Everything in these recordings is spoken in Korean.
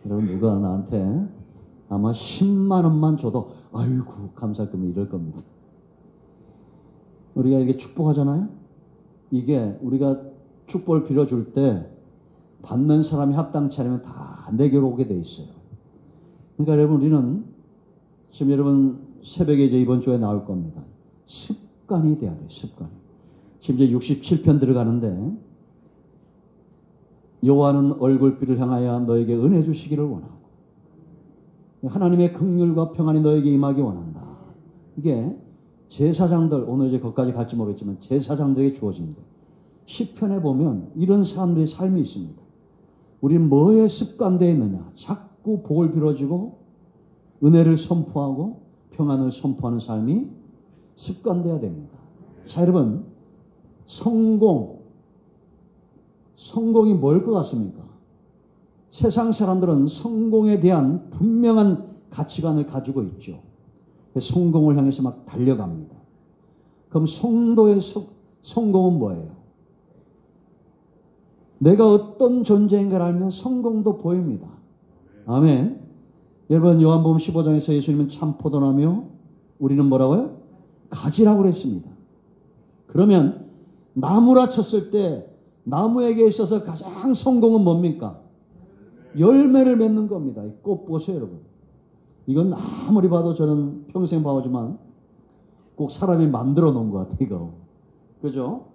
여러분 누가 나한테 아마 10만 원만 줘도 아이고 감사할 겁니다 이럴 겁니다. 우리가 이게 축복하잖아요. 이게 우리가 축복을 빌어줄 때 받는 사람이 합당치 않으면 다 내게로 오게 돼 있어요. 그러니까 여러분 우리는 지금 여러분 새벽에 이제 이번 주에 나올 겁니다. 습관이 돼야 돼요. 습관. 지금 이제 67편 들어가는데 여호와는 얼굴빛을 향하여 너에게 은혜 주시기를 원하고 하나님의 긍휼과 평안이 너에게 임하기 원한다. 이게 제사장들 오늘 이제 거기까지 갈지 모르겠지만 제사장들에게 주어진 것. 시편에 보면 이런 사람들의 삶이 있습니다. 우리는 뭐에 습관되어 있느냐. 자꾸 복을 빌어주고 은혜를 선포하고 평안을 선포하는 삶이 습관되어야 됩니다. 자 여러분 성공이 뭘 것 같습니까? 세상 사람들은 성공에 대한 분명한 가치관을 가지고 있죠. 성공을 향해서 막 달려갑니다. 그럼 성도의 성공은 뭐예요? 내가 어떤 존재인가를 알면 성공도 보입니다. 아멘. 여러분 요한복음 15장에서 예수님은 참 포도나며 우리는 뭐라고요? 가지라고 그랬습니다. 그러면 나무라 쳤을 때 나무에게 있어서 가장 성공은 뭡니까? 열매를 맺는 겁니다. 이 꽃 보세요 여러분. 이건 아무리 봐도 저는 평생 봐오지만 꼭 사람이 만들어 놓은 것 같아요. 이거. 그죠?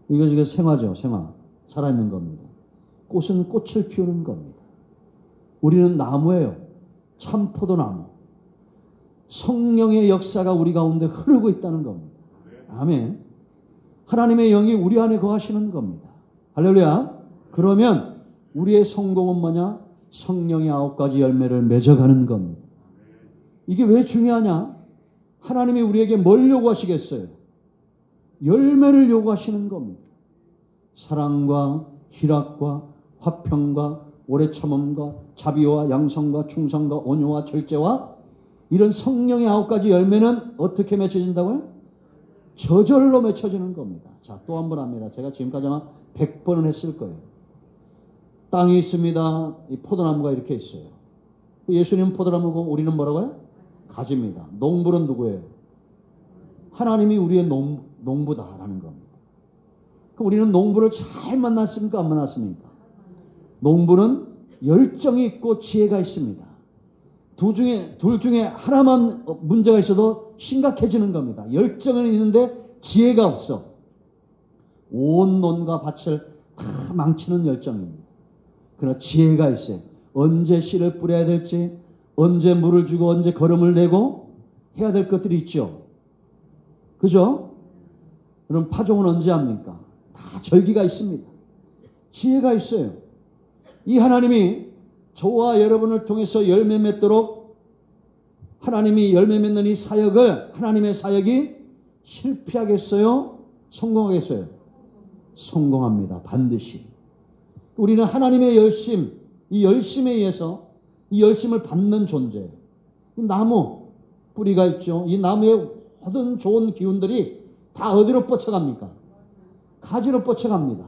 이거 생화죠. 생화. 살아있는 겁니다. 꽃은 꽃을 피우는 겁니다. 우리는 나무예요. 참 포도나무. 성령의 역사가 우리 가운데 흐르고 있다는 겁니다. 아멘. 하나님의 영이 우리 안에 거하시는 겁니다. 할렐루야. 그러면 우리의 성공은 뭐냐? 성령의 9가지 열매를 맺어가는 겁니다. 이게 왜 중요하냐? 하나님이 우리에게 뭘 요구하시겠어요? 열매를 요구하시는 겁니다. 사랑과 희락과 화평과 오래 참음과 자비와 양성과 충성과 온유와 절제와 이런 성령의 9가지 열매는 어떻게 맺혀진다고요? 저절로 맺혀지는 겁니다. 자, 또 한 번 합니다. 제가 지금까지 아마 100번은 했을 거예요. 땅이 있습니다. 이 포도나무가 이렇게 있어요. 예수님은 포도나무고 우리는 뭐라고요? 가지입니다. 농부는 누구예요? 하나님이 우리의 농부다라는 겁니다. 그럼 우리는 농부를 잘 만났습니까? 안 만났습니까? 농부는 열정이 있고 지혜가 있습니다. 둘 중에 하나만 문제가 있어도 심각해지는 겁니다. 열정은 있는데 지혜가 없어. 온 논과 밭을 다 망치는 열정입니다. 그러나 지혜가 있어요. 언제 씨를 뿌려야 될지, 언제 물을 주고 언제 거름을 내고 해야 될 것들이 있죠. 그죠? 그럼 파종은 언제 합니까? 다 절기가 있습니다. 지혜가 있어요. 이 하나님이 저와 여러분을 통해서 열매 맺도록 하나님이 열매 맺는 이 사역을 하나님의 사역이 실패하겠어요? 성공하겠어요? 성공합니다. 반드시. 우리는 하나님의 열심, 이 열심에 의해서 이 열심을 받는 존재예요. 이 나무 뿌리가 있죠. 이 나무의 모든 좋은 기운들이 다 어디로 뻗쳐갑니까? 가지로 뻗쳐갑니다.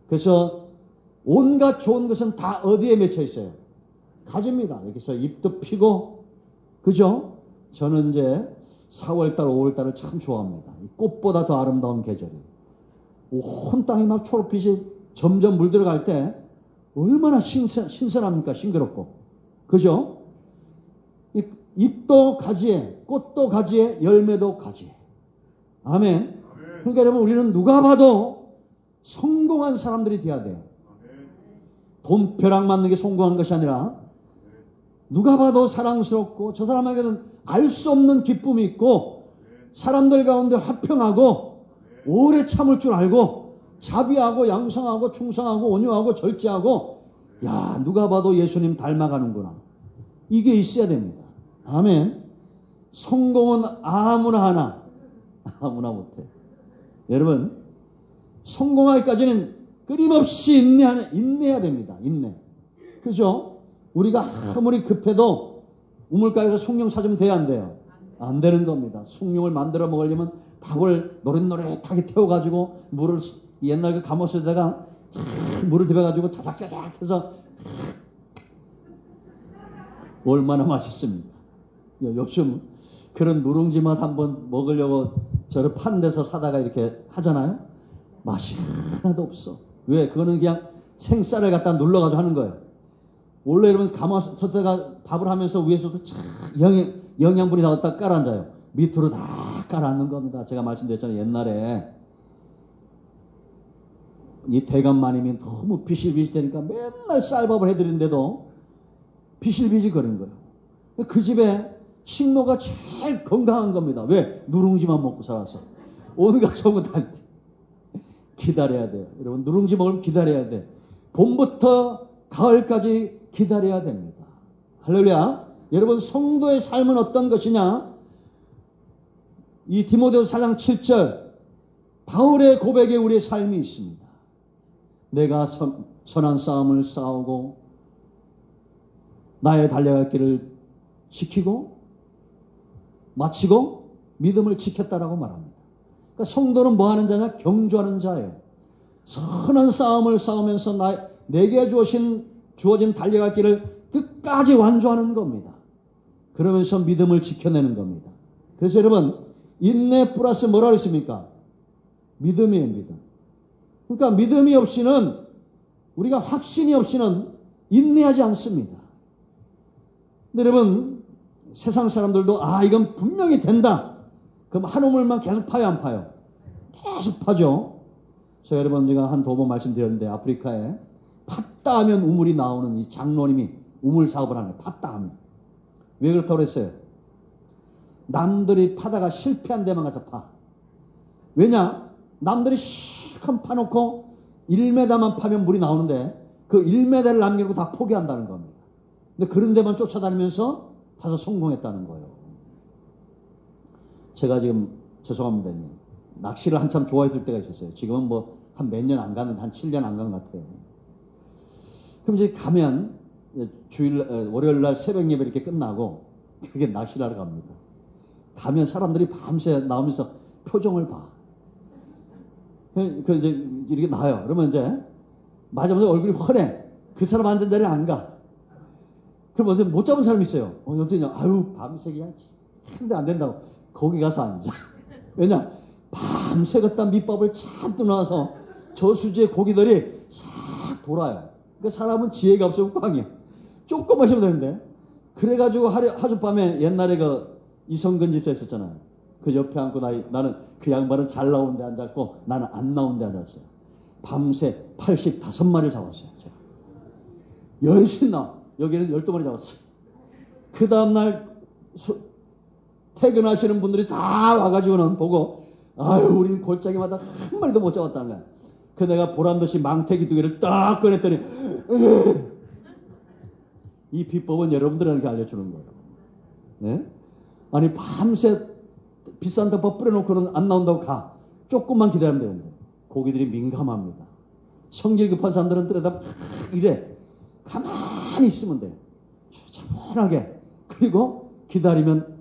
그래서 온갖 좋은 것은 다 어디에 맺혀 있어요? 가지입니다. 여기서 잎도 피고, 그죠? 저는 이제 4월달, 5월달을 참 좋아합니다. 꽃보다 더 아름다운 계절이에요. 온 땅이 막 초록빛이 점점 물들어갈 때 얼마나 신선합니까? 싱그럽고. 그죠? 잎도 가지에, 꽃도 가지에, 열매도 가지에. 아멘. 그러니까 여러분 우리는 누가 봐도 성공한 사람들이 돼야 돼요. 돈 벼락 맞는 게 성공한 것이 아니라 누가 봐도 사랑스럽고 저 사람에게는 알 수 없는 기쁨이 있고 사람들 가운데 화평하고 오래 참을 줄 알고 자비하고 양성하고 충성하고 온유하고 절제하고 야 누가 봐도 예수님 닮아가는구나. 이게 있어야 됩니다. 아멘. 성공은 아무나 못해. 여러분 성공하기까지는 끊임없이 인내해야 됩니다. 인내. 그죠? 우리가 아무리 급해도 우물가에서 숭늉 찾으면 돼야 안 돼요? 안 되는 겁니다. 숭늉을 만들어 먹으려면 밥을 노릇노릇하게 태워가지고 물을 옛날 그 가마솥에다가 물을 데워가지고 자작자작 해서 얼마나 맛있습니까? 요즘 그런 누룽지 맛 한번 먹으려고 저를 파는 데서 사다가 이렇게 하잖아요. 맛이 하나도 없어. 왜? 그거는 그냥 생쌀을 갖다 눌러가지고 하는 거예요. 원래 여러분 가마솥에다가 밥을 하면서 위에서부터 쫙 영양분이 나왔다 깔아앉아요. 밑으로 다 깔아앉는 겁니다. 제가 말씀드렸잖아요. 옛날에 이 대감마님이 너무 비실비실되니까 맨날 쌀밥을 해드리는데도 비실비실거리는 거예요. 그 집에 식모가 제일 건강한 겁니다. 왜? 누룽지만 먹고 살아서. 온갖 좋은 거 다 기다려야 돼요. 여러분 누룽지 먹으면 기다려야 돼. 봄부터 가을까지 기다려야 됩니다. 할렐루야. 여러분 성도의 삶은 어떤 것이냐? 이 디모데후서 4장 7절 바울의 고백에 우리의 삶이 있습니다. 내가 선한 싸움을 싸우고 나의 달려갈 길을 지키고 마치고 믿음을 지켰다라고 말합니다. 그러니까 성도는 뭐 하는 자냐? 경주하는 자예요. 선한 싸움을 싸우면서 내게 주어진 달려갈 길을 끝까지 완주하는 겁니다. 그러면서 믿음을 지켜내는 겁니다. 그래서 여러분 인내 플러스 뭐라고 했습니까? 믿음이에요. 믿음. 그러니까 믿음이 없이는 우리가 확신이 없이는 인내하지 않습니다. 근데 여러분 세상 사람들도 이건 분명히 된다. 그럼 한 우물만 계속 파요 안 파요? 계속 파죠. 제가 여러분 제가 한 두 번 말씀드렸는데 아프리카에 팠다 하면 우물이 나오는 이 장로님이 우물 사업을 하는 거예요. 팠다 하면. 왜 그렇다고 그랬어요? 남들이 파다가 실패한 데만 가서 파. 왜냐? 남들이 실컷 파놓고 1m만 파면 물이 나오는데 그 1m를 남기고 다 포기한다는 겁니다. 근데 그런 데만 쫓아다니면서 파서 성공했다는 거예요. 제가 지금 죄송합니다. 낚시를 한참 좋아했을 때가 있었어요. 지금은 뭐 한 몇 년 안 가는데 한 7년 안 간 것 같아요. 그럼 이제 가면 월요일 날 새벽 예배 이렇게 끝나고 그게 낚시를 하러 갑니다. 가면 사람들이 밤새 나오면서 표정을 봐. 그 이제 이렇게 나와요. 그러면 이제 마지막에 얼굴이 훤해. 그 사람 앉은 자리에 안 가. 그럼 어제 못 잡은 사람이 있어요. 어쩌냐? 밤새 그냥 한데 안 된다고. 거기 가서 앉아. 왜냐? 밤새 걷다 밑밥을 잔뜩 놔서 저수지의 고기들이 싹 돌아요. 그 사람은 지혜가 없으면 꽝이야. 조금 마시면 되는데. 그래가지고 하룻밤에 옛날에 그 이성근 집사 있었잖아요. 그 옆에 앉고 나는 그 양반은 잘 나온 데 앉았고 나는 안 나온 데 앉았어요. 밤새 85마리를 잡았어요. 제가. 열심히 여기는 12마리 잡았어요. 그 다음날 퇴근하시는 분들이 다 와가지고는 보고 우리는 골짜기마다 한 마리도 못 잡았다는 거야. 그 내가 보란듯이 망태기 2개를 딱 꺼냈더니 이 비법은 여러분들에게 알려주는 거예요. 네? 아니 밤새 비싼 덮밥 뿌려놓고는 안 나온다고 가. 조금만 기다리면 되는데 고기들이 민감합니다. 성질 급한 사람들은 들여다 이래 가만히 있으면 돼. 차분하게. 그리고 기다리면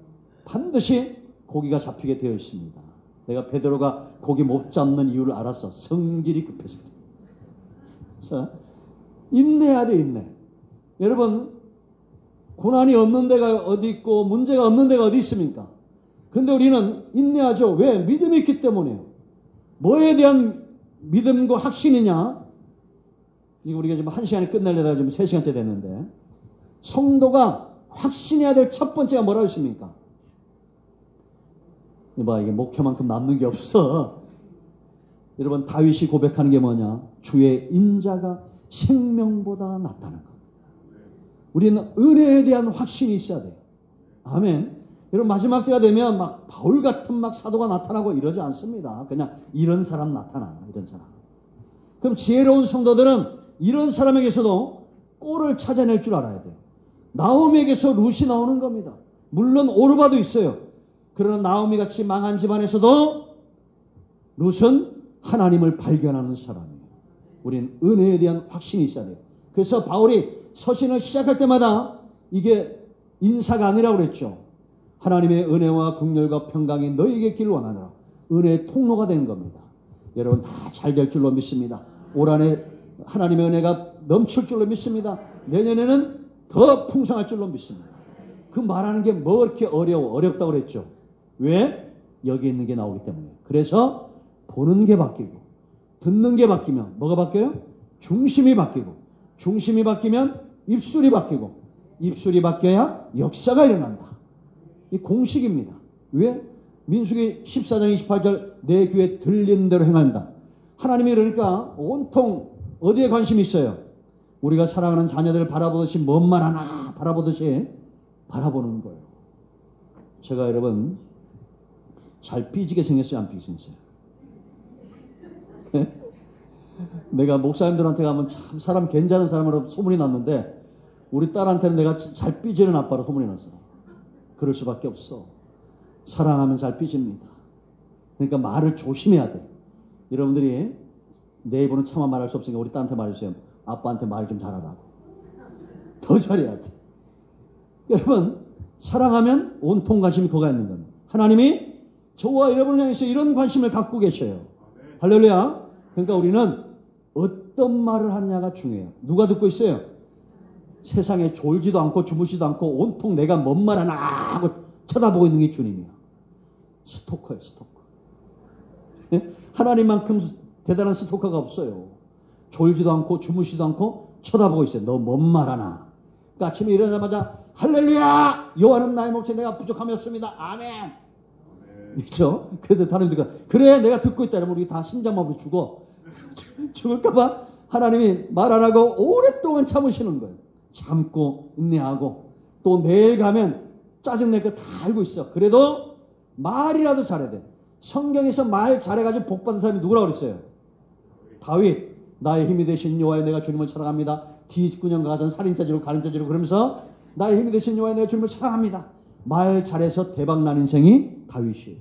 반드시 고기가 잡히게 되어 있습니다. 내가 베드로가 고기 못 잡는 이유를 알았어. 성질이 급해서. 그래서 인내해야 돼. 인내. 여러분 고난이 없는 데가 어디 있고 문제가 없는 데가 어디 있습니까? 그런데 우리는 인내하죠. 왜? 믿음이 있기 때문에요. 뭐에 대한 믿음과 확신이냐? 이거 우리가 지금 1시간에 끝내려다가 지금 3시간째 됐는데 성도가 확신해야 될 첫 번째가 뭐라고 했습니까? 이게 목표만큼 남는 게 없어. 여러분 다윗이 고백하는 게 뭐냐? 주의 인자가 생명보다 낫다는 것. 우리는 은혜에 대한 확신이 있어야 돼요. 아멘. 여러분 마지막 때가 되면 막 바울 같은 막 사도가 나타나고 이러지 않습니다. 그냥 이런 사람 나타나. 이런 사람. 그럼 지혜로운 성도들은 이런 사람에게서도 꼴을 찾아낼 줄 알아야 돼요. 나오미에게서 룻이 나오는 겁니다. 물론 오르바도 있어요. 그러나 나오미 같이 망한 집안에서도 룻은 하나님을 발견하는 사람이에요. 우리는 은혜에 대한 확신이 있어야 돼요. 그래서 바울이 서신을 시작할 때마다 이게 인사가 아니라고 그랬죠. 하나님의 은혜와 긍휼과 평강이 너희에게 있기를 원하노라. 은혜의 통로가 된 겁니다. 여러분 다 잘 될 줄로 믿습니다. 올 한해 하나님의 은혜가 넘칠 줄로 믿습니다. 내년에는 더 풍성할 줄로 믿습니다. 그 말하는 게 뭐 이렇게 어렵다고 그랬죠. 왜? 여기 있는 게 나오기 때문에. 그래서 보는 게 바뀌고 듣는 게 바뀌면 뭐가 바뀌어요? 중심이 바뀌고 중심이 바뀌면 입술이 바뀌고 입술이 바뀌어야 역사가 일어난다. 이 공식입니다. 왜? 민수기 14장 28절 내 귀에 들리는 대로 행한다. 하나님이 그러니까 온통 어디에 관심이 있어요? 우리가 사랑하는 자녀들을 바라보듯이 뭔 말 하나 바라보듯이 바라보는 거예요. 제가 여러분 잘 삐지게 생겼어요? 안 삐지게 생겼어요? 내가 목사님들한테 가면 참 사람 괜찮은 사람으로 소문이 났는데 우리 딸한테는 내가 잘 삐지는 아빠로 소문이 났어. 그럴 수밖에 없어. 사랑하면 잘 삐집니다. 그러니까 말을 조심해야 돼. 여러분들이 내 입으로는 차마 말할 수 없으니까 우리 딸한테 말해주세요. 아빠한테 말 좀 잘하라고. 더 잘해야 돼. 여러분 사랑하면 온통 관심이 거가 있는 겁니다. 하나님이 저와 여러분을 향해서 이런 관심을 갖고 계셔요. 할렐루야. 그러니까 우리는 어떤 말을 하느냐가 중요해요. 누가 듣고 있어요? 세상에 졸지도 않고 주무시도 않고 온통 내가 뭔 말 하나 하고 쳐다보고 있는 게 주님이야. 스토커예요, 스토커. 하나님만큼 대단한 스토커가 없어요. 졸지도 않고 주무시도 않고 쳐다보고 있어요. 너 뭔 말 하나. 그러니까 아침에 일어나자마자 할렐루야! 여호와는 나의 목자 내가 부족함이 없습니다. 아멘. 그렇죠? 그래도 다른 데가 그래 내가 듣고 있다 이러면 우리 다 심장마비 죽을까봐 하나님이 말 안 하고 오랫동안 참으시는 거예요. 참고 인내하고 또 내일 가면 짜증낼 거 다 알고 있어. 그래도 말이라도 잘해야 돼. 성경에서 말 잘해가지고 복받은 사람이 누구라고 그랬어요? 다윗. 나의 힘이 되신 여호와여 내가 주님을 사랑합니다. 뒤구녕 가전 살인자지로 가른자지로 그러면서 나의 힘이 되신 여호와여 내가 주님을 사랑합니다. 말 잘해서 대박난 인생이 다윗이에요.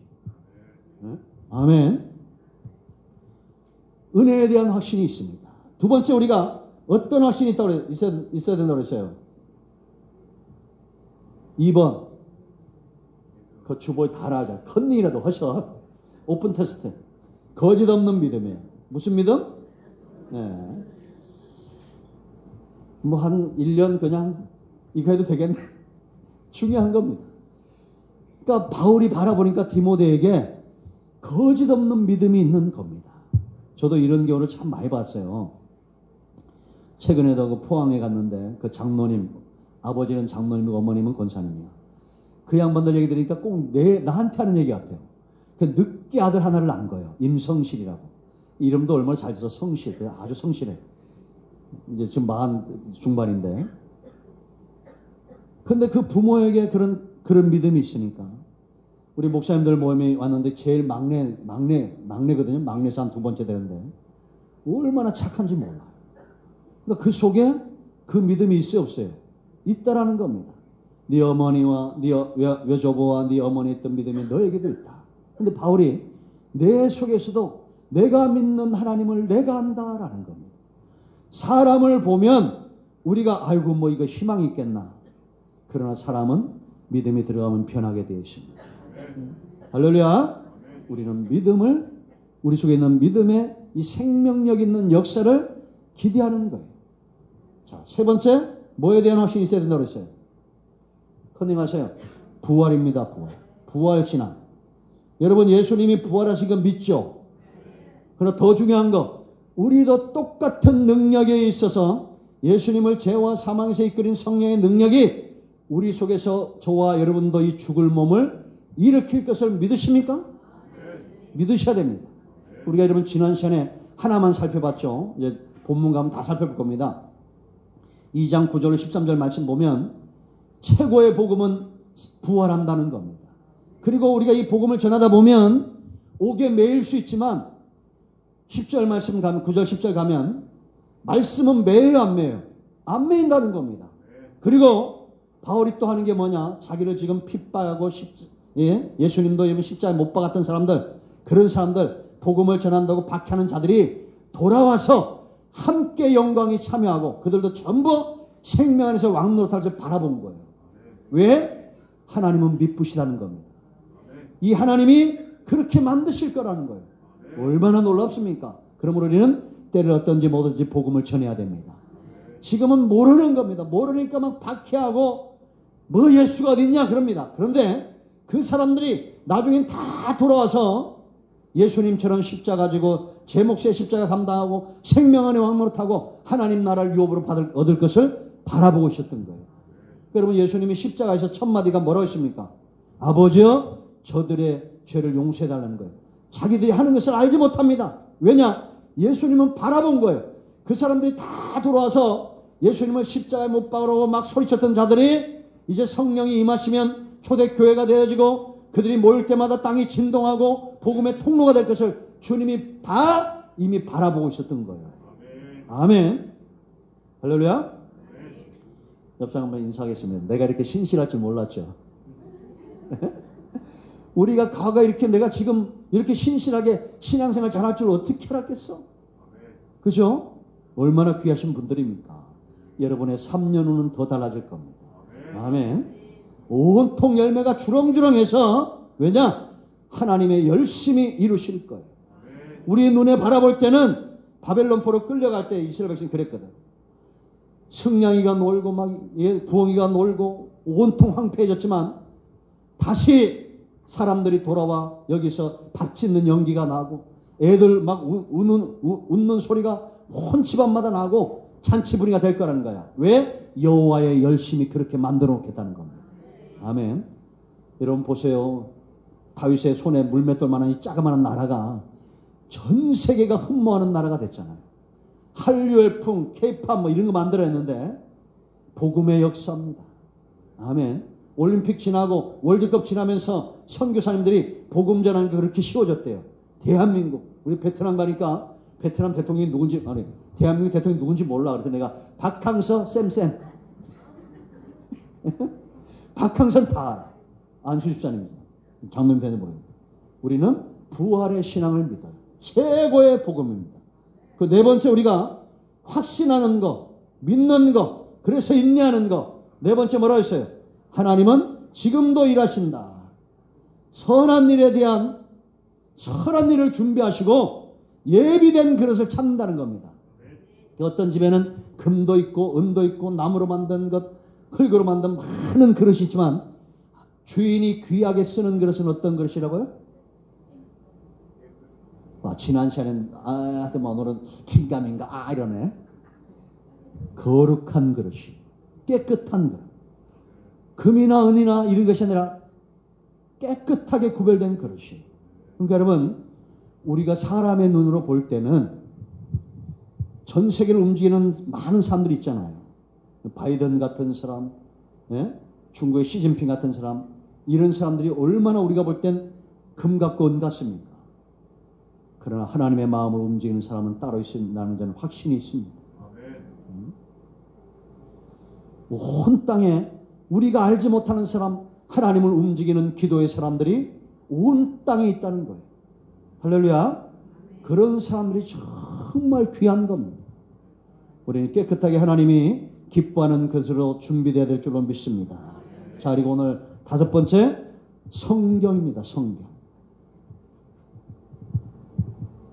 네? 아멘. 은혜에 대한 확신이 있습니다. 두 번째 우리가 어떤 확신이 있어야 된다고 그랬어요? 2번. 그 주보에 달아자. 컨닝이라도 하셔. 오픈 테스트. 거짓 없는 믿음이에요. 무슨 믿음? 네. 뭐 한 1년 그냥 이거 해도 되겠네. 중요한 겁니다. 그러니까 바울이 바라보니까 디모데에게 거짓 없는 믿음이 있는 겁니다. 저도 이런 경우를 참 많이 봤어요. 최근에도 그 포항에 갔는데 그 장로님, 아버지는 장로님이고 어머님은 권사님이야. 그 양반들 얘기 들으니까 꼭 나한테 하는 얘기 같아요. 그 늦게 아들 하나를 낳은 거예요. 임성실이라고. 이름도 얼마나 잘 지어서 성실. 아주 성실해. 이제 지금 40 중반인데. 근데 그 부모에게 그런 믿음이 있으니까. 우리 목사님들 모임에 왔는데 제일 막내거든요. 막내에서 한 두 번째 되는데. 얼마나 착한지 몰라요. 그러니까 그 속에 그 믿음이 있어요, 없어요? 있다라는 겁니다. 네 어머니와 네 외조부와 네 어머니 있던 믿음이 너에게도 있다. 근데 바울이 내 속에서도 내가 믿는 하나님을 내가 안다라는 겁니다. 사람을 보면 우리가 아이고 뭐 이거 희망이 있겠나. 그러나 사람은 믿음이 들어가면 변하게 되어 있습니다. 할렐루야. 우리는 믿음을 우리 속에 있는 믿음의 이 생명력 있는 역사를 기대하는 거예요. 자, 세 번째 뭐에 대한 확신이 있어야 된다고 그랬어요? 컨닝하세요. 부활입니다. 부활 신앙. 여러분 예수님이 부활하신 거 믿죠? 그러나 더 중요한 거 우리도 똑같은 능력에 있어서 예수님을 죄와 사망에서 이끌인 성령의 능력이 우리 속에서 저와 여러분도 이 죽을 몸을 일으킬 것을 믿으십니까? 믿으셔야 됩니다. 우리가 여러분 지난 시간에 하나만 살펴봤죠. 이제 본문 가면 다 살펴볼 겁니다. 2장 9절 13절 말씀 보면 최고의 복음은 부활한다는 겁니다. 그리고 우리가 이 복음을 전하다 보면 옥에 매일 수 있지만 10절 말씀 가면 9절 10절 가면 말씀은 매여요 안 매여요? 안 매인다는 겁니다. 그리고 바울이 또 하는 게 뭐냐? 자기를 지금 핍박하고 예수님도 십자가에 못 박았던 사람들 그런 사람들 복음을 전한다고 박해하는 자들이 돌아와서 함께 영광에 참여하고 그들도 전부 생명 안에서 왕노릇할 때 바라본 거예요. 왜? 하나님은 미쁘시다는 겁니다. 이 하나님이 그렇게 만드실 거라는 거예요. 얼마나 놀랍습니까? 그러므로 우리는 때를 어떤지 뭐든지 복음을 전해야 됩니다. 지금은 모르는 겁니다. 모르니까 막 박해하고 뭐 예수가 어딨냐 그럽니다. 그런데 그 사람들이 나중엔 다 돌아와서 예수님처럼 십자가 지고 제 몫의 십자가 감당하고 생명안의 왕노릇 하고 하나님 나라를 유업으로 얻을 것을 바라보고 있었던 거예요. 여러분, 예수님이 십자가에서 첫 마디가 뭐라고 했습니까? 아버지여, 저들의 죄를 용서해달라는 거예요. 자기들이 하는 것을 알지 못합니다. 왜냐? 예수님은 바라본 거예요. 그 사람들이 다 돌아와서 예수님을 십자가에 못 박으라고 막 소리쳤던 자들이 이제 성령이 임하시면 초대교회가 되어지고 그들이 모일 때마다 땅이 진동하고 복음의 통로가 될 것을 주님이 다 이미 바라보고 있었던 거예요. 아멘. 할렐루야. 옆 사람 한번 인사하겠습니다. 내가 이렇게 신실할 줄 몰랐죠. 우리가 과거에 이렇게 내가 지금 이렇게 신실하게 신앙생활 잘할 줄 어떻게 알았겠어? 그죠? 얼마나 귀하신 분들입니까? 여러분의 3년 후는 더 달라질 겁니다. 아멘. 온통 열매가 주렁주렁해서 왜냐? 하나님의 열심히 이루실 거예요. 우리 눈에 바라볼 때는 바벨론포로 끌려갈 때 이스라엘 백성이 그랬거든. 승냥이가 놀고 막 부엉이가 놀고 온통 황폐해졌지만 다시 사람들이 돌아와 여기서 밥 짓는 연기가 나고 애들 막 웃는 소리가 온 집안마다 나고 잔치분위기가 될 거라는 거야. 왜? 여호와의 열심히 그렇게 만들어 놓겠다는 겁니다. 아멘. 여러분 보세요. 다윗의 손에 물맷돌만한 이 자그마한 나라가 전 세계가 흠모하는 나라가 됐잖아요. 한류 열풍, 케이팝 뭐 이런 거 만들어냈는데 복음의 역사입니다. 아멘. 올림픽 지나고 월드컵 지나면서 선교사님들이 복음 전하는 게 그렇게 쉬워졌대요. 대한민국, 우리 베트남 가니까 베트남 대통령이 누군지, 아니 대한민국 대통령이 누군지 몰라. 그래서 내가 박항서 쌤 박항선 다 알아. 안수 집사님입니다. 장면편에 모릅니다. 우리는 부활의 신앙을 믿어요. 최고의 복음입니다. 그 네 번째, 우리가 확신하는 거, 믿는 거, 그래서 인내하는 거. 네 번째 뭐라고 했어요? 하나님은 지금도 일하신다. 선한 일에 대한 선한 일을 준비하시고 예비된 그릇을 찾는다는 겁니다. 어떤 집에는 금도 있고 은도 있고 나무로 만든 것, 흙으로 만든 많은 그릇이 있지만 주인이 귀하게 쓰는 그릇은 어떤 그릇이라고요? 지난 시간엔 하여튼 뭐 오늘은 긴가민가 이러네. 거룩한 그릇이, 깨끗한 그릇, 금이나 은이나 이런 것이 아니라 깨끗하게 구별된 그릇이. 그러니까 여러분, 우리가 사람의 눈으로 볼 때는 전 세계를 움직이는 많은 사람들이 있잖아요. 바이든 같은 사람, 중국의 시진핑 같은 사람, 이런 사람들이 얼마나 우리가 볼 땐 금 같고 은 같습니까? 그러나 하나님의 마음을 움직이는 사람은 따로 있다는 저는 확신이 있습니다. 온 땅에 우리가 알지 못하는 사람, 하나님을 움직이는 기도의 사람들이 온 땅에 있다는 거예요. 할렐루야. 그런 사람들이 정말 귀한 겁니다. 우리는 깨끗하게 하나님이 기뻐하는 것으로 준비되어야 될 줄로 믿습니다. 자, 그리고 오늘 다섯 번째, 성경입니다.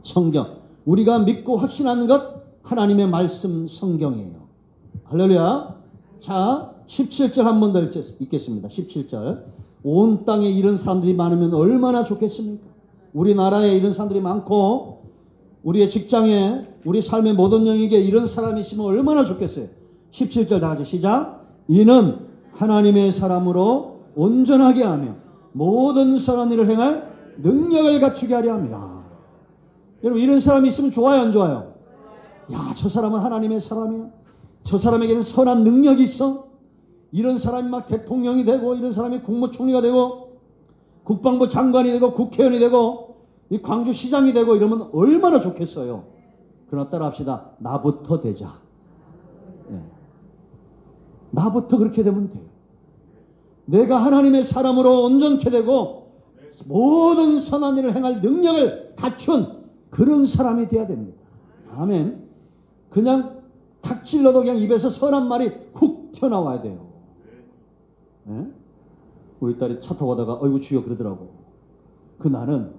성경. 우리가 믿고 확신하는 것, 하나님의 말씀 성경이에요. 할렐루야. 자, 17절 한 번 더 읽겠습니다. 17절. 온 땅에 이런 사람들이 많으면 얼마나 좋겠습니까? 우리나라에 이런 사람들이 많고 우리의 직장에, 우리 삶의 모든 영역에 이런 사람이 있으면 얼마나 좋겠어요. 17절 다 같이 시작. 이는 하나님의 사람으로 온전하게 하며 모든 선한 일을 행할 능력을 갖추게 하려 함이라. 여러분, 이런 사람이 있으면 좋아요, 안 좋아요? 야, 저 사람은 하나님의 사람이야. 저 사람에게는 선한 능력이 있어. 이런 사람이 막 대통령이 되고, 이런 사람이 국무총리가 되고, 국방부 장관이 되고, 국회의원이 되고, 이 광주시장이 되고 이러면 얼마나 좋겠어요. 그러나 따라합시다. 나부터 되자. 나부터 그렇게 되면 돼요. 내가 하나님의 사람으로 온전케 되고 모든 선한 일을 행할 능력을 갖춘 그런 사람이 돼야 됩니다. 아멘. 그냥 탁질러도 그냥 입에서 선한 말이 훅 튀어나와야 돼요. 네? 우리 딸이 차 타고 가다가 어이구 주여 그러더라고. 나는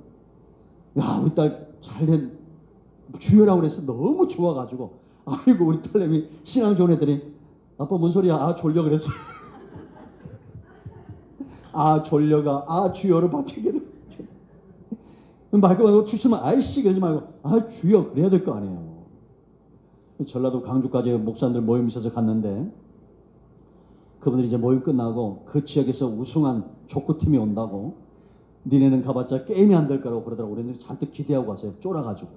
야, 우리 딸 잘된 주여라고 그래서 너무 좋아가지고 아이고 우리 딸내미 신앙 좋은 애들이 아빠 뭔 소리야? 졸려 그랬어. 아 졸려가 아 주여를 바뀌기를 말끔하고 주시면 아이씨 그러지 말고 아 주여 그래야 될 거 아니에요. 전라도 광주까지 목사님들 모임 있어서 갔는데 그분들이 이제 모임 끝나고 그 지역에서 우승한 족구팀이 온다고 니네는 가봤자 게임이 안 될 거라고 그러더라고. 우리는 잔뜩 기대하고 왔어요. 쫄아가지고.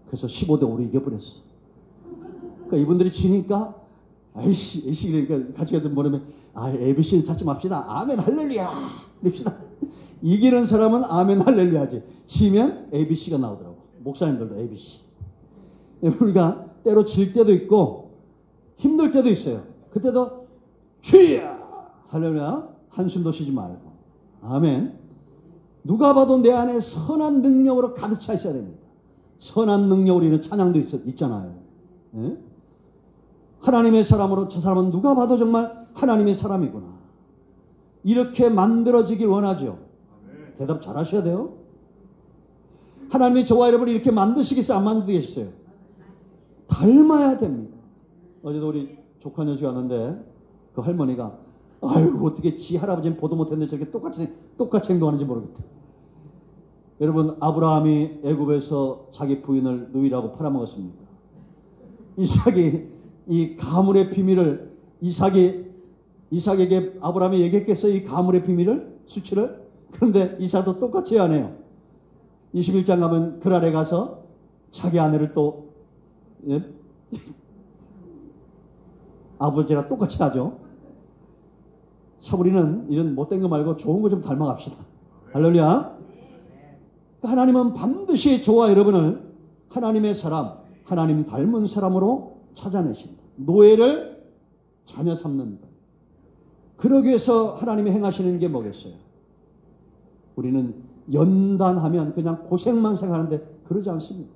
그래서 15대5로 이겨버렸어. 그러니까 이분들이 지니까 아이씨 그러니까 같이 가던 뭐냐면 아 ABC를 찾지 맙시다. 아멘 할렐루야 그럽시다. 이기는 사람은 아멘 할렐루야 하지. 지면 ABC가 나오더라고. 목사님들도 ABC. 우리가 때로 질 때도 있고 힘들 때도 있어요. 그때도 주여 할렐루야 한숨도 쉬지 말고 아멘. 누가 봐도 내 안에 선한 능력으로 가득 차 있어야 됩니다. 선한 능력으로 이런 찬양도 있잖아요. 예? 하나님의 사람으로 저 사람은 누가 봐도 정말 하나님의 사람이구나. 이렇게 만들어지길 원하죠. 대답 잘 하셔야 돼요. 하나님이 저와 여러분을 이렇게 만드시겠어요? 안 만드시겠어요? 닮아야 됩니다. 어제도 우리 조카 녀석이 왔는데 그 할머니가 아유 어떻게 지 할아버지는 보도 못했는데 저렇게 똑같이 행동하는지 모르겠다. 여러분 아브라함이 애굽에서 자기 부인을 누이라고 팔아먹었습니다. 이삭이 이 가물의 비밀을 이삭에게 아브라함이 얘기했겠어요? 이 가물의 비밀을? 수치를? 그런데 이삭도 똑같이 안 해요. 21장 가면 그랄에 가서 자기 아내를 또 예? 아버지랑 똑같이 하죠. 참 우리는 이런 못된 거 말고 좋은 거 좀 닮아갑시다. 할렐루야. 하나님은 반드시 저와 여러분을 하나님의 사람, 하나님 닮은 사람으로 찾아내신다. 노예를 자녀 삼는 것. 그러기 위해서 하나님이 행하시는 게 뭐겠어요? 우리는 연단하면 그냥 고생만 생각하는데 그러지 않습니다.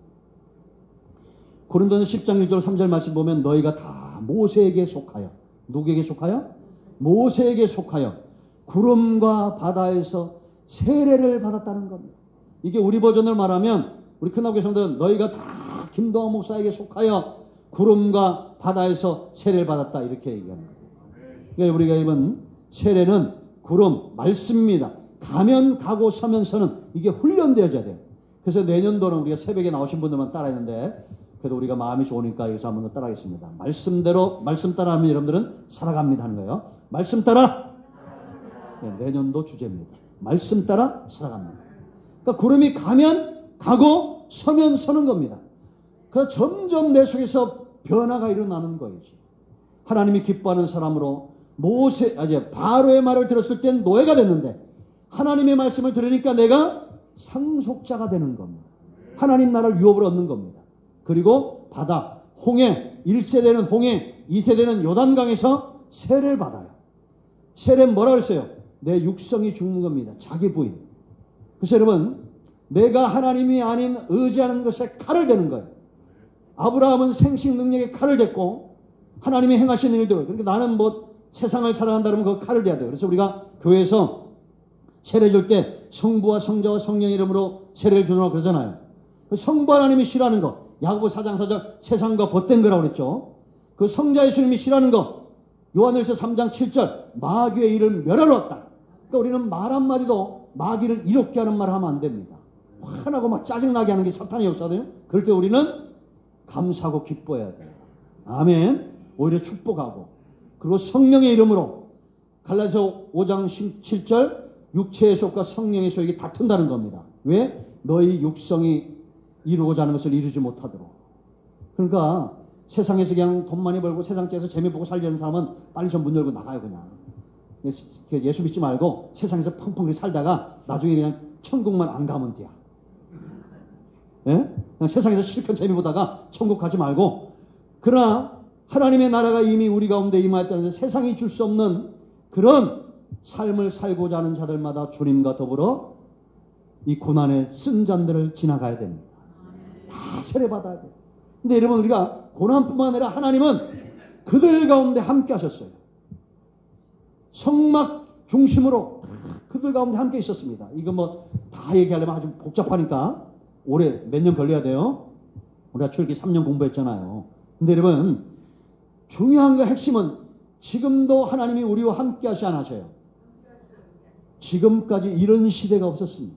고린도전서 10장 1절 3절 말씀 보면 너희가 다 모세에게 속하여 누구에게 속하여? 모세에게 속하여 구름과 바다에서 세례를 받았다는 겁니다. 이게 우리 버전을 말하면 우리 큰아버지 성도는 너희가 다 김동환 목사에게 속하여 구름과 바다에서 세례를 받았다 이렇게 얘기하는 거예요. 그러니까 우리가 입은 세례는 구름, 말씀입니다. 가면 가고 서면 서는 이게 훈련되어져야 돼요. 그래서 내년도는 우리가 새벽에 나오신 분들만 따라했는데 그래도 우리가 마음이 좋으니까 여기서 한번 더 따라하겠습니다. 말씀대로 말씀 따라하면 여러분들은 살아갑니다 하는 거예요. 말씀 따라 네, 내년도 주제입니다. 말씀 따라 살아갑니다. 그러니까 구름이 가면 가고 서면 서는 겁니다. 그래서 점점 내 속에서 변화가 일어나는 거이지. 하나님이 기뻐하는 사람으로 바로의 말을 들었을 땐 노예가 됐는데 하나님의 말씀을 들으니까 내가 상속자가 되는 겁니다. 하나님 나라를 유업을 얻는 겁니다. 그리고 바다, 홍해, 1세대는 홍해, 2세대는 요단강에서 세례를 받아요. 세례는 뭐라고 했어요? 내 육성이 죽는 겁니다. 자기 부인. 그래서 여러분 내가 하나님이 아닌 의지하는 것에 칼을 대는 거예요. 아브라함은 생식 능력에 칼을 댔고 하나님이 행하시는 일들 그러니까 나는 뭐 세상을 사랑한다 그러면 그 칼을 대야 돼요. 그래서 우리가 교회에서 세례 줄 때 성부와 성자와 성령 이름으로 세례를 주라고 그러잖아요. 성부 하나님이 싫어하는 거 야고보 4장 4절 세상과 벗된 거라고 그랬죠. 그 성자 예수님이 싫어하는 거 요한일서 3장 7절 마귀의 일을 멸하러 왔다. 그러니까 우리는 말 한마디도 마귀를 이롭게 하는 말을 하면 안 됩니다. 화나고 막 짜증나게 하는 게 사탄의 역사거든요. 그럴 때 우리는 감사하고 기뻐해야 돼요. 아멘. 오히려 축복하고 그리고 성령의 이름으로 갈라디아서 5장 7절 육체의 속과 성령의 속이 다툰다는 겁니다. 왜? 너희 육성이 이루고자 하는 것을 이루지 못하도록. 그러니까 세상에서 그냥 돈 많이 벌고 세상 째서 재미 보고 살려는 사람은 빨리 전 문 열고 나가요. 그냥 예수 믿지 말고 세상에서 펑펑 살다가 나중에 그냥 천국만 안 가면 돼요. 예? 그냥 세상에서 실컷 재미 보다가 천국 가지 말고 그러나 하나님의 나라가 이미 우리 가운데 임하였다는 세상이 줄 수 없는 그런 삶을 살고자 하는 자들마다 주님과 더불어 이 고난의 쓴 잔들을 지나가야 됩니다. 다 세례받아야 돼요. 근데 여러분 우리가 고난뿐만 아니라 하나님은 그들 가운데 함께 하셨어요. 성막 중심으로 그들 가운데 함께 있었습니다. 이거 뭐 다 얘기하려면 아주 복잡하니까 올해 몇 년 걸려야 돼요. 우리가 출애굽기 3년 공부했잖아요. 근데 여러분 중요한 거 핵심은 지금도 하나님이 우리와 함께 하시 안 하셔요? 지금까지 이런 시대가 없었습니다.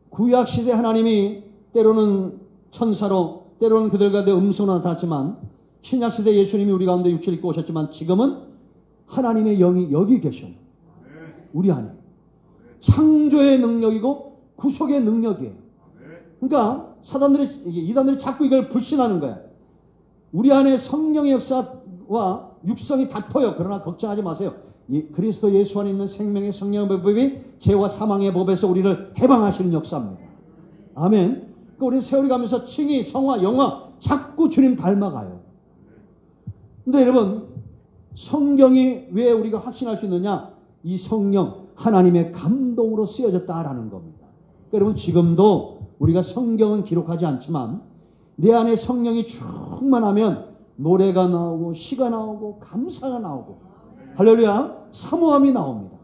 구약 시대 하나님이 때로는 천사로, 때로는 그들 가운데 음성으로 나타났지만, 신약 시대 예수님이 우리 가운데 육체를 입고 오셨지만, 지금은 하나님의 영이 여기 계셔요. 우리 안에. 창조의 능력이고 구속의 능력이에요. 그러니까 이단들이 자꾸 이걸 불신하는 거야. 우리 안에 성령의 역사와 육성이 다퉈요. 그러나 걱정하지 마세요. 그리스도 예수 안에 있는 생명의 성령의 법이 죄와 사망의 법에서 우리를 해방하시는 역사입니다. 아멘. 그러니까 우리는 세월이 가면서 칭의, 성화, 영화 자꾸 주님 닮아가요. 근데 여러분, 성경이 왜 우리가 확신할 수 있느냐? 이 성령, 하나님의 감동으로 쓰여졌다라는 겁니다. 그러니까 여러분, 지금도 우리가 성경은 기록하지 않지만 내 안에 성령이 충만하면 노래가 나오고 시가 나오고 감사가 나오고 할렐루야, 사모함이 나옵니다.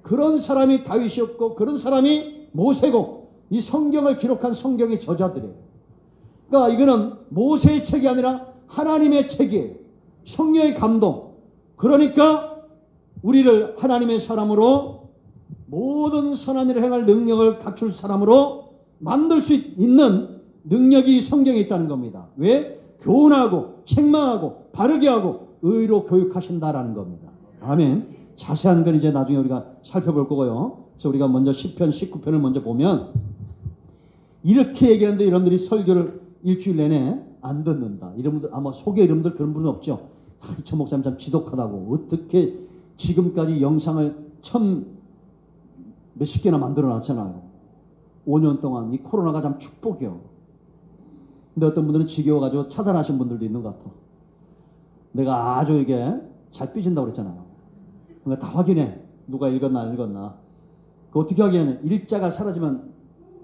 그런 사람이 다윗이었고 그런 사람이 모세고 이 성경을 기록한 성경의 저자들이에요. 그러니까 이거는 모세의 책이 아니라 하나님의 책이에요. 성령의 감동. 그러니까 우리를 하나님의 사람으로 모든 선한 일을 행할 능력을 갖출 사람으로 만들 수 있는 능력이 성경에 있다는 겁니다. 왜? 교훈하고 책망하고 바르게 하고 의로 교육하신다라는 겁니다. 아멘. 자세한 건 이제 나중에 우리가 살펴볼 거고요. 그래서 우리가 먼저 시편 19편을 먼저 보면 이렇게 얘기하는데 여러분들이 설교를 일주일 내내 안 듣는다. 이분들 아마 속에 여러분들 그런 분은 없죠. 저 목사님 참 지독하다고. 어떻게 지금까지 영상을 몇십 개나 만들어 놨잖아요. 5년 동안 이 코로나가 참 축복이요. 근데 어떤 분들은 지겨워가지고 차단하신 분들도 있는 것 같아. 내가 아주 이게 잘 삐진다고 그랬잖아요. 그러니까 다 확인해. 누가 읽었나 안 읽었나. 그 어떻게 확인하냐. 일자가 사라지면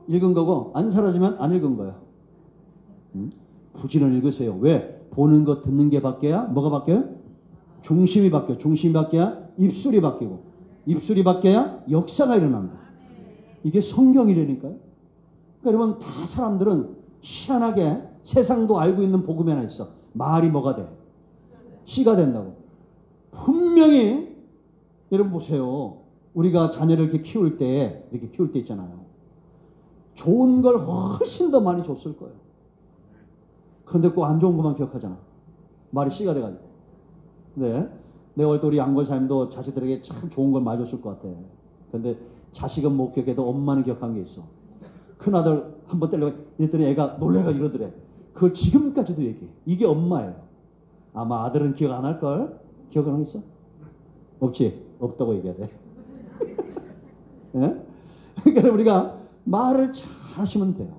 읽은 거고 안 사라지면 안 읽은 거예요. 부지런히 읽으세요. 왜? 보는 것 듣는 게 바뀌어야 뭐가 바뀌어요? 중심이 바뀌어요. 중심이 바뀌어야 입술이 바뀌고 입술이 바뀌어야 역사가 일어난다. 이게 성경이라니까요. 그러니까 여러분 다 사람들은 희한하게 세상도 알고 있는 복음이 하나 있어. 말이 뭐가 돼? 씨가 된다고. 분명히 여러분 보세요. 우리가 자녀를 이렇게 키울 때 있잖아요. 좋은 걸 훨씬 더 많이 줬을 거예요. 그런데 꼭 안 좋은 것만 기억하잖아. 말이 씨가 돼가지고. 네. 내가 볼 때 우리 양권사님도 자식들에게 참 좋은 걸 많이 줬을 것 같아. 그런데 자식은 못 기억해도 엄마는 기억한 게 있어. 큰아들 한번 때려가 이랬더니 애가 놀래가 이러더래. 그걸 지금까지도 얘기해. 이게 엄마예요. 아마 아들은 기억 안 할걸? 기억 안 하겠어? 없지? 없다고 얘기해야 돼. 네? 그러니까 우리가 말을 잘 하시면 돼요.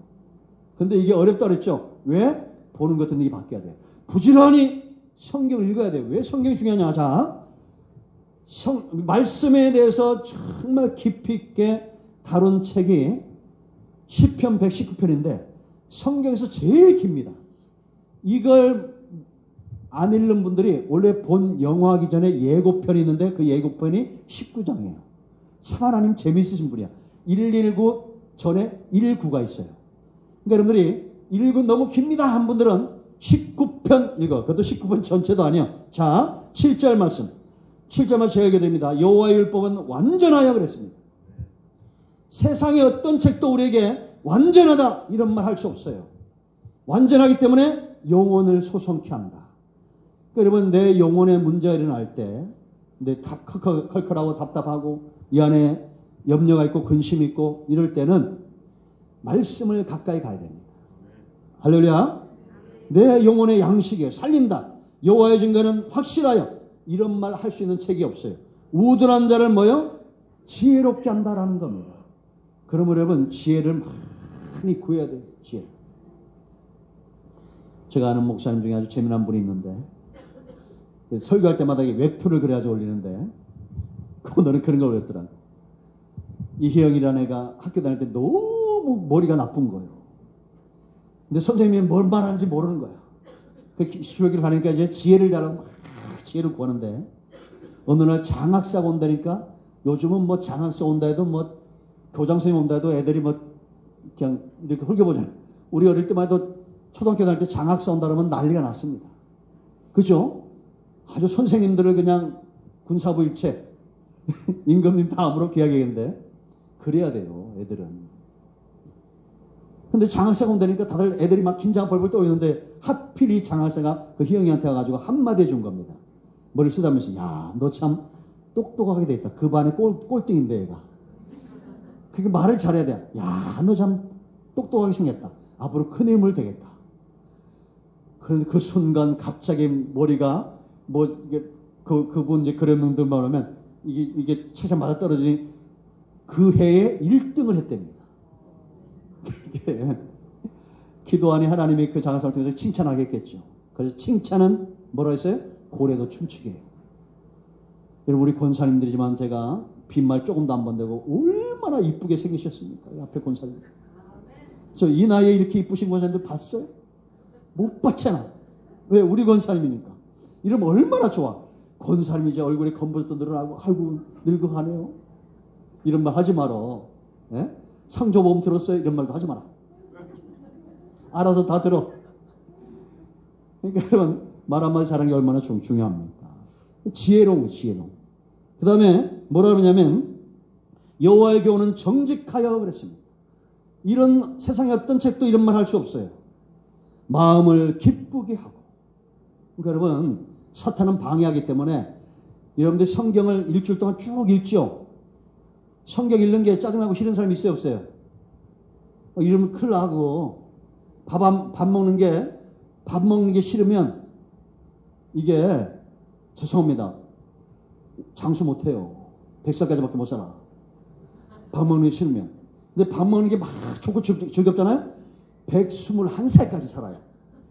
근데 이게 어렵다 그랬죠? 왜? 보는 것 듣는 게 바뀌어야 돼요. 부지런히 성경을 읽어야 돼요. 왜 성경이 중요하냐? 자, 말씀에 대해서 정말 깊이 있게 다룬 책이 시편 119편인데 성경에서 제일 깁니다. 이걸 안 읽는 분들이 원래 본 영화하기 전에 예고편이 있는데 그 예고편이 19장이에요. 참 하나님 재미있으신 분이야. 119 전에 19가 있어요. 그러니까 여러분들이 19 너무 깁니다 한 분들은 19편 읽어. 그것도 19편 전체도 아니야. 자, 7절 말씀. 7절 말씀 제가 읽어드립니다. 여호와의 율법은 완전하여 그랬습니다. 세상의 어떤 책도 우리에게 완전하다 이런 말 할 수 없어요. 완전하기 때문에 영혼을 소송케 한다. 그러니까 여러분 내 영혼에 문제가 일어날 때 내 컬컬하고 답답하고 이 안에 염려가 있고 근심이 있고 이럴 때는 말씀을 가까이 가야 됩니다. 할렐루야. 내 영혼의 양식이에요. 살린다. 여호와의 증거는 확실하여. 이런 말 할 수 있는 책이 없어요. 우둔한 자를 뭐요? 지혜롭게 한다라는 겁니다. 그러면 여러분 지혜를 많이 구해야 돼요. 지혜. 제가 아는 목사님 중에 아주 재미난 분이 있는데 설교할 때마다 웹툰을 그려가지고 올리는데 그 오늘은 그런 걸 올렸더라고요. 이희영이라는 애가 학교 다닐 때 너무 머리가 나쁜 거예요. 근데 선생님이 뭘 말하는지 모르는 거야. 그 수학기를 가니까 이제 지혜를 달라고 막 지혜를 구하는데 어느 날 장학사가 온다니까 요즘은 뭐 장학사 온다 해도 뭐 교장 선생님 온다 해도 애들이 뭐 그냥 이렇게 홀겨보잖아요. 우리 어릴 때만 해도 초등학교 다닐 때 장학사 온다 그러면 난리가 났습니다. 그죠? 아주 선생님들을 그냥 군사부 일체 임금님 다음으로 귀하겠는데 그래야 돼요. 애들은. 근데 장학생 온다니까 다들 애들이 막 긴장 벌벌 떠있는데 하필 이 장학생가 그 희영이한테 와가지고 한마디 해준 겁니다. 머리를 쓰다면서 야, 너 참 똑똑하게 돼 있다. 그 반에 꼴등인데 얘가. 그게 말을 잘해야 돼. 야, 너 참 똑똑하게 생겼다. 앞으로 큰 힘을 되겠다. 그런데 그 순간 갑자기 머리가 뭐 이게 그분 이제 그런 놈들만 오면 이게 차차 맞아 떨어지니 그 해에 1등을 했답니다. 기도하니 하나님이 그 장학생을 통해서 칭찬하겠겠죠. 그래서 칭찬은 뭐라 했어요? 고래도 춤추게 해요. 여러분 우리 권사님들이지만 제가 빈말 조금도 안 번대고 얼마나 이쁘게 생기셨습니까? 이 앞에 권사님. 저 이 나이에 이렇게 이쁘신 권사님들 봤어요? 못 봤잖아. 왜? 우리 권사님이니까. 이러면 얼마나 좋아. 권사님이 이제 얼굴에 검버릇도 늘어나고 아이고 늙어가네요. 이런 말 하지 마라. 예? 상조보험 들었어요? 이런 말도 하지 마라. 알아서 다 들어. 그러니까 여러분 말 한마디 잘하는 게 얼마나 중요합니까? 지혜로운. 그 다음에 뭐라 그러냐면 여호와의 교훈은 정직하여 그랬습니다. 이런 세상의 어떤 책도 이런 말 할 수 없어요. 마음을 기쁘게 하고. 그러니까 여러분 사탄은 방해하기 때문에 여러분들 성경을 일주일 동안 쭉 읽죠. 성경 읽는 게 짜증나고 싫은 사람이 있어요 없어요? 이러면 큰일 나고 밥 먹는 게 싫으면 이게 죄송합니다. 장수 못해요. 100살까지밖에 못 살아. 밥 먹는 게 싫으면. 근데 밥 먹는 게 막 좋고 즐겁잖아요. 121살까지 살아요.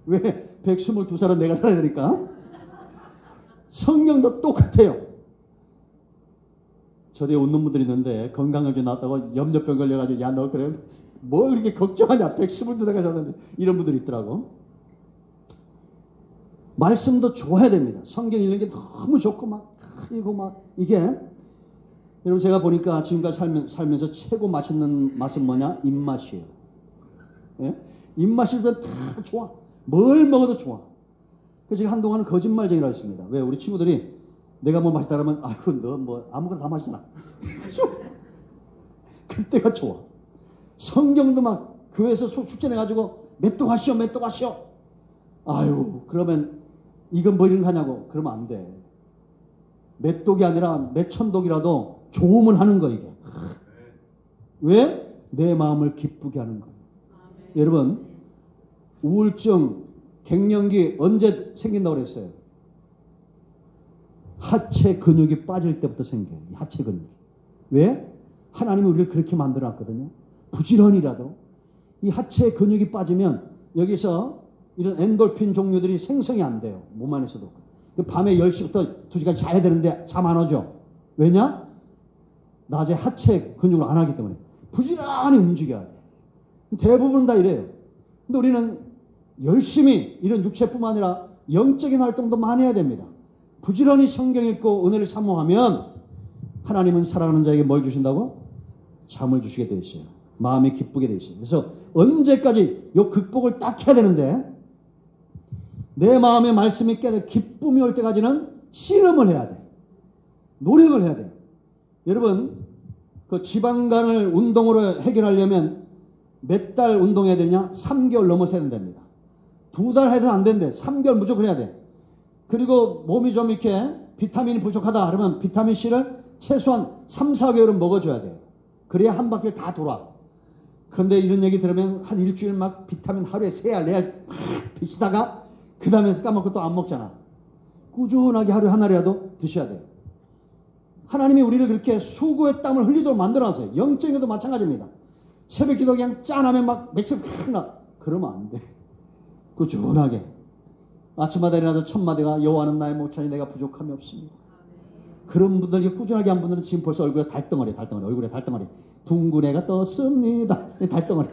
왜? 122살은 내가 살아야 되니까. 성경도 똑같아요. 저도 웃는 분들이 있는데 건강하게 나왔다고 염려병 걸려가지고 야 너 그래 뭘 이렇게 걱정하냐 122살까지 살았는데 이런 분들이 있더라고. 말씀도 좋아야 됩니다. 성경 읽는 게 너무 좋고 막 그리고 막 이게 여러분 제가 보니까 지금까지 살면서 최고 맛있는 맛은 뭐냐? 입맛이에요. 예? 입맛이든 다 좋아. 뭘 먹어도 좋아. 그래서 제가 한동안은 거짓말쟁이라고 했습니다. 왜? 우리 친구들이 내가 뭐 맛있다 그러면 아이고 너 뭐 아무거나 다 맛있잖아. 그때가 좋아. 성경도 막 교회에서 숙제내가지고 맷도 가시오. 아유 그러면 이건 뭐 이런 거 하냐고. 그러면 안 돼. 맷독이 아니라 몇천독이라도 좋으면 하는 거 이게. 왜? 내 마음을 기쁘게 하는 거예요. 여러분 우울증, 갱년기 언제 생긴다고 그랬어요? 하체 근육이 빠질 때부터 생겨요. 하체 근육이. 왜? 하나님이 우리를 그렇게 만들어놨거든요. 부지런히라도 이 하체 근육이 빠지면 여기서 이런 엔돌핀 종류들이 생성이 안 돼요. 몸 안에서도. 밤에 10시부터 2시까지 자야 되는데 잠 안 오죠. 왜냐? 낮에 하체 근육을 안 하기 때문에. 부지런히 움직여야 돼. 대부분 다 이래요. 근데 우리는 열심히 이런 육체뿐만 아니라 영적인 활동도 많이 해야 됩니다. 부지런히 성경 읽고 은혜를 사모하면 하나님은 사랑하는 자에게 뭘 주신다고? 잠을 주시게 돼 있어요. 마음이 기쁘게 돼 있어요. 그래서 언제까지 이 극복을 딱 해야 되는데 내 마음의 말씀이 깨져 기쁨이 올 때까지는 씨름을 해야 돼. 노력을 해야 돼요. 여러분 그 지방간을 운동으로 해결하려면 몇 달 운동해야 되냐? 3개월 넘어서 해야 된답니다. 2달 해도 안 된대. 3개월 무조건 해야 돼. 그리고 몸이 좀 이렇게 비타민이 부족하다 그러면 비타민 C를 최소한 3, 4개월은 먹어줘야 돼요. 그래야 한 바퀴를 다 돌아. 그런데 이런 얘기 들으면 한 일주일 막 비타민 하루에 3알, 4알 팍 드시다가 그 다음에 까먹고 또 안 먹잖아. 꾸준하게 하루에 하나라도 드셔야 돼요. 하나님이 우리를 그렇게 수고의 땀을 흘리도록 만들어놨어요. 영적인 것도 마찬가지입니다. 새벽 기도 그냥 짠하면 막 며칠 팍 나. 그러면 안 돼. 꾸준하게. 아침마다 일어나서 첫 마디가 여호와는 나의 목자니 내가 부족함이 없습니다. 그런 분들, 꾸준하게 한 분들은 지금 벌써 얼굴에 달덩어리, 얼굴에 달덩어리. 둥근 애가 떴습니다. 달덩어리.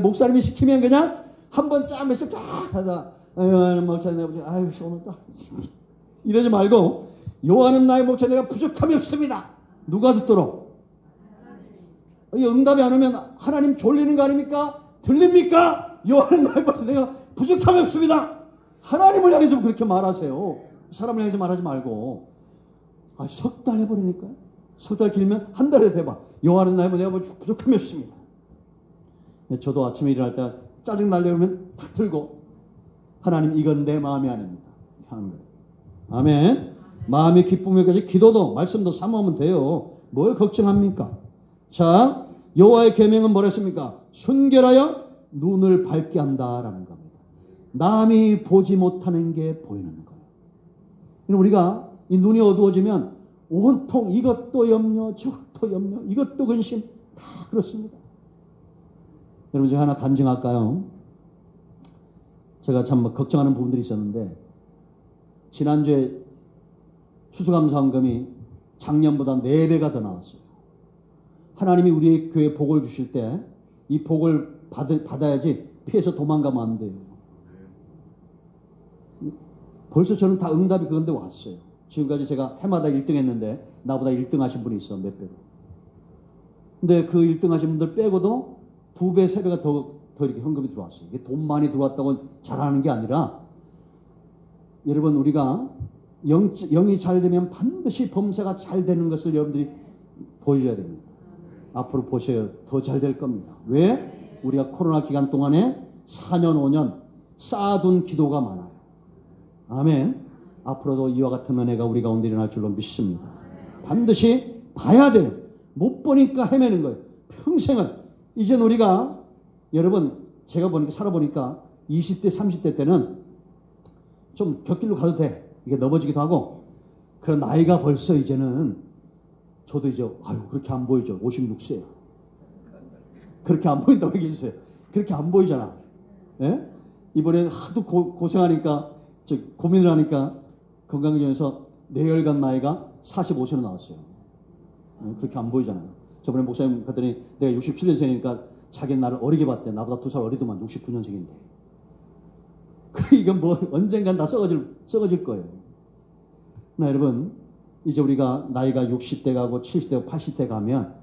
목사님이 시키면 그냥 한 번 쫙 몇씩 쫙 하다. 아유, 목사님 내가 부족, 아유, 오늘 딱. 이러지 말고, 여호와는 나의 목자 내가 부족함이 없습니다. 누가 듣도록? 이 응답이 안 오면 하나님 졸리는 거 아닙니까? 들립니까? 여호와는 나의 목자 내가 부족함이 없습니다. 하나님을 향해서 그렇게 말하세요. 사람을 향해서 말하지 말고. 석 달 해버리니까요. 석 달 길면 한 달에 돼봐. 여호와는 나의 내가 뭐 부족함이 없습니다. 저도 아침에 일어날 때 짜증 날려면 탁 들고 하나님 이건 내 마음이 아닙니다. 하는 거예요. 아멘. 마음의 기쁨에까지 기도도 말씀도 사모하면 돼요. 뭘 걱정합니까? 자, 여호와의 계명은 뭐랬습니까? 순결하여 눈을 밝게 한다라는 겁니다. 남이 보지 못하는 게 보이는 거예요. 우리가 이 눈이 어두워지면 온통 이것도 염려, 저것도 염려, 이것도 근심 다 그렇습니다. 여러분 제가 하나 간증할까요? 제가 참 걱정하는 부분들이 있었는데 지난주에 추수감사원금이 작년보다 4배가 더 나왔어요. 하나님이 우리 교회에 복을 주실 때 이 복을 받아야지 피해서 도망가면 안 돼요. 벌써 저는 다 응답이 그건데 왔어요. 지금까지 제가 해마다 1등 했는데 나보다 1등 하신 분이 있어, 몇 배로. 근데 그 1등 하신 분들 빼고도 2배, 3배가 더 이렇게 현금이 들어왔어요. 이게 돈 많이 들어왔다고 잘하는 게 아니라 여러분 우리가 영이 잘 되면 반드시 범사가 잘 되는 것을 여러분들이 보여줘야 됩니다. 앞으로 보셔요. 더 잘 될 겁니다. 왜? 우리가 코로나 기간 동안에 4년, 5년 쌓아둔 기도가 많아요. 아멘. 앞으로도 이와 같은 은혜가 우리 가운데 일어날 줄로 믿습니다. 반드시 봐야 돼요. 못 보니까 헤매는 거예요. 평생을. 이젠 우리가 여러분 제가 보니까 살아보니까 20대 30대 때는 좀 곁길로 가도 돼. 이게 넘어지기도 하고 그런 나이가 벌써 이제는 저도 이제 그렇게 안 보이죠. 56세요. 그렇게 안 보인다고 얘기해 주세요. 그렇게 안 보이잖아. 예? 이번에 하도 고생하니까 고민을 하니까 건강검진에서 뇌혈관 나이가 45세로 나왔어요. 그렇게 안 보이잖아요. 저번에 목사님 갔더니 내가 67년생이니까 자기는 나를 어리게 봤대. 나보다 2살 어리더만 69년생인데. 이건 뭐 언젠간 다 썩어질 거예요. 나 여러분 이제 우리가 나이가 60대 가고 70대 80대 가면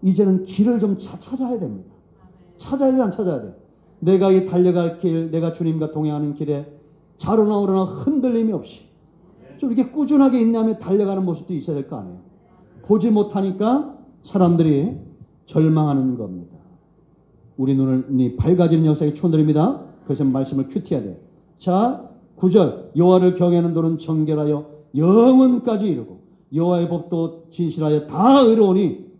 이제는 길을 좀 찾아야 됩니다. 찾아야 돼, 안 찾아야 돼? 내가 이 달려갈 길, 내가 주님과 동행하는 길에 자로나 오르나 흔들림이 없이 좀 이렇게 꾸준하게 인내하며 달려가는 모습도 있어야 될 거 아니에요. 보지 못하니까 사람들이 절망하는 겁니다. 우리 눈이 밝아지는 역사에 축원드립니다. 그래서 말씀을 큐티해야 돼요. 자, 9절 여호와를 경외하는 도는 정결하여 영원까지 이르고 여호와의 법도 진실하여 다 의로우니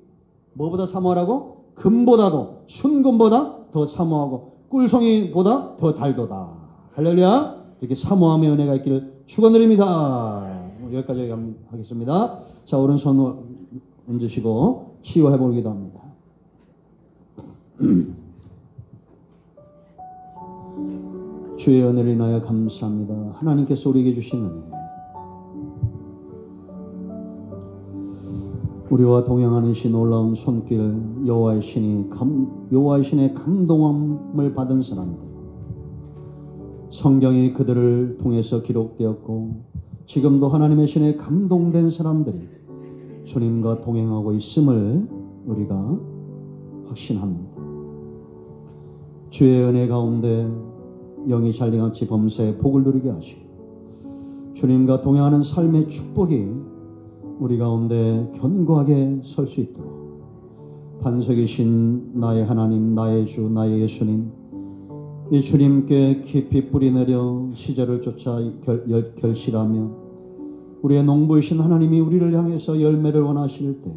뭐보다 사모하라고? 금보다도 순금보다 더 사모하고 꿀송이보다 더 달도다. 할렐루야. 이렇게 사모함의 은혜가 있기를 축원드립니다. 여기까지 하겠습니다. 자, 오른손 얹으시고 치유해보기도 합니다. 주의 은혜를 인하여 감사합니다. 하나님께서 우리에게 주신 은혜, 우리와 동행하는 신 놀라운 손길, 여호와의 신의 감동함을 받은 사람들, 성경이 그들을 통해서 기록되었고 지금도 하나님의 신에 감동된 사람들이 주님과 동행하고 있음을 우리가 확신합니다. 주의 은혜 가운데 영이 잘림없이 범사의 복을 누리게 하시고 주님과 동행하는 삶의 축복이 우리 가운데 견고하게 설 수 있도록 반석이신 나의 하나님, 나의 주, 나의 예수님, 이 주님께 깊이 뿌리내려 시절을 쫓아 결실하며 우리의 농부이신 하나님이 우리를 향해서 열매를 원하실 때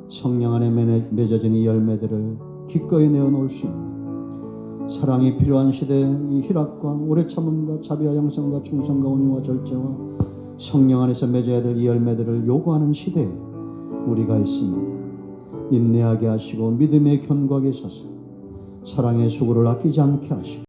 성령 안에 맺어진 이 열매들을 기꺼이 내어놓을 수 있는 사랑이 필요한 시대에 이 희락과 오래 참음과 자비와 양성과 충성과 온유와 절제와 성령 안에서 맺어야 될 이 열매들을 요구하는 시대에 우리가 있습니다. 인내하게 하시고 믿음의 견고하게 서서 사랑의 수고를 아끼지 않게 하시고